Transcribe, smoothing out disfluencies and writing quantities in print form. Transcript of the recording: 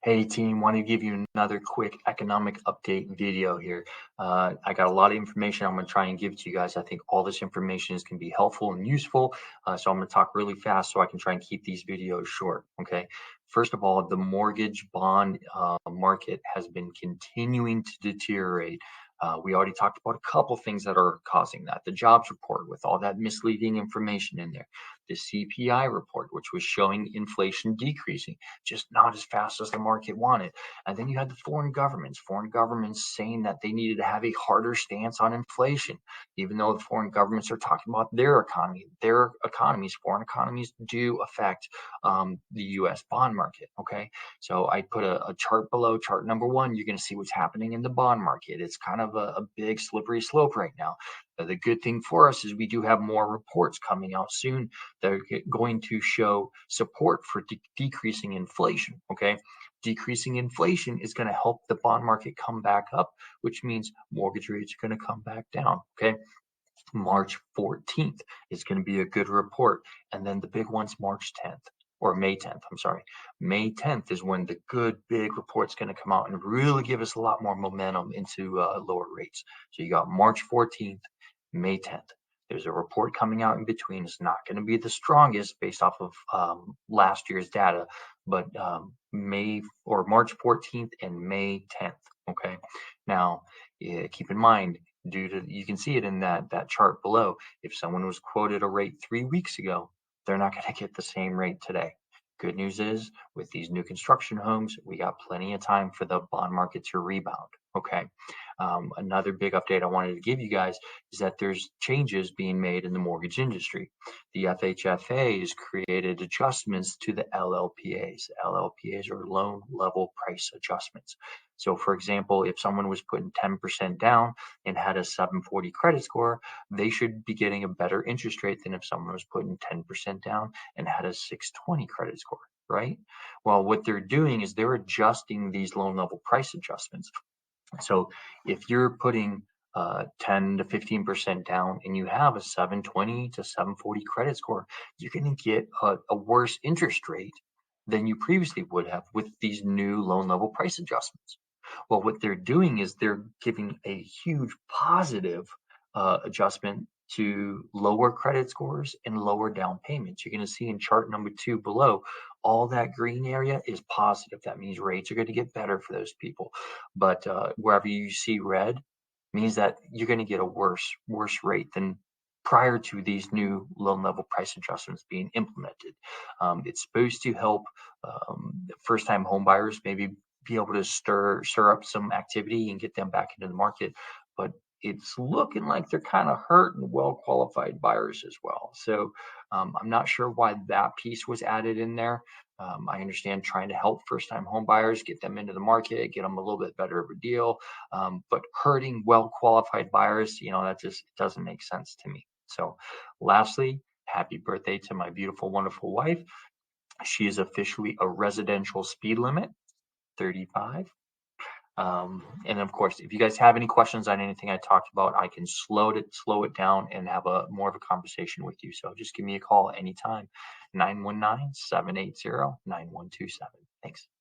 Hey team, want to give you another quick economic update video here. I got a lot of information I'm going to try and give to you guys. I think all this information is going to be helpful and useful. So I'm going to talk really fast so I can try and keep these videos short. Okay. First of all, the mortgage bond market has been continuing to deteriorate. We already talked about a couple things that are causing that. The jobs report with all that misleading information in there. The CPI report, which was showing inflation decreasing, just not as fast as the market wanted. And then you had the foreign governments saying that they needed to have a harder stance on inflation, even though the foreign governments are talking about their economy. Their economies, foreign economies, do affect the U.S. bond market. Okay, so I put a chart below, chart number one. You're going to see what's happening in the bond market. It's kind of a big slippery slope right now. The good thing for us is we do have more reports coming out soon that are going to show support for decreasing inflation. Okay, decreasing inflation is going to help the bond market come back up, which means mortgage rates are going to come back down. Okay, March 14th is going to be a good report, and then the big one's March 10th. Or May 10th, I'm sorry. May 10th is when the good big report's going to come out and really give us a lot more momentum into lower rates. So you got March 14th, May 10th. There's a report coming out in between. It's not going to be the strongest based off of last year's data, but May or March 14th and May 10th. Okay. Now, keep in mind, you can see it in that chart below. If someone was quoted a rate 3 weeks ago, they're not going to get the same rate today. Good news is, with these new construction homes, we got plenty of time for the bond market to rebound. Okay. Another big update I wanted to give you guys is that there's changes being made in the mortgage industry. The FHFA has created adjustments to the LLPAs. LLPAs are loan level price adjustments. So for example, if someone was putting 10% down and had a 740 credit score, they should be getting a better interest rate than if someone was putting 10% down and had a 620 credit score, right? Well, what they're doing is they're adjusting these loan level price adjustments. So if you're putting 10 to 15% down and you have a 720 to 740 credit score, you're going to get a worse interest rate than you previously would have with these new loan level price adjustments. Well, what they're doing is they're giving a huge positive adjustment to lower credit scores and lower down payments. You're going to see in chart number 2 below, all that green area is positive. That means rates are going to get better for those people. But wherever you see red means that you're going to get a worse rate than prior to these new loan level price adjustments being implemented. It's supposed to help first-time home buyers maybe be able to stir up some activity and get them back into the market. But it's looking like they're kind of hurting well-qualified buyers as well. So I'm not sure why that piece was added in there. I understand trying to help first-time home buyers, get them into the market, get them a little bit better of a deal, but hurting well-qualified buyers, that just doesn't make sense to me. So lastly, happy birthday to my beautiful, wonderful wife. She is officially a residential speed limit, 35. And of course, if you guys have any questions on anything I talked about, I can slow it down and have more of a conversation with you. So just give me a call anytime, 919-780-9127. Thanks.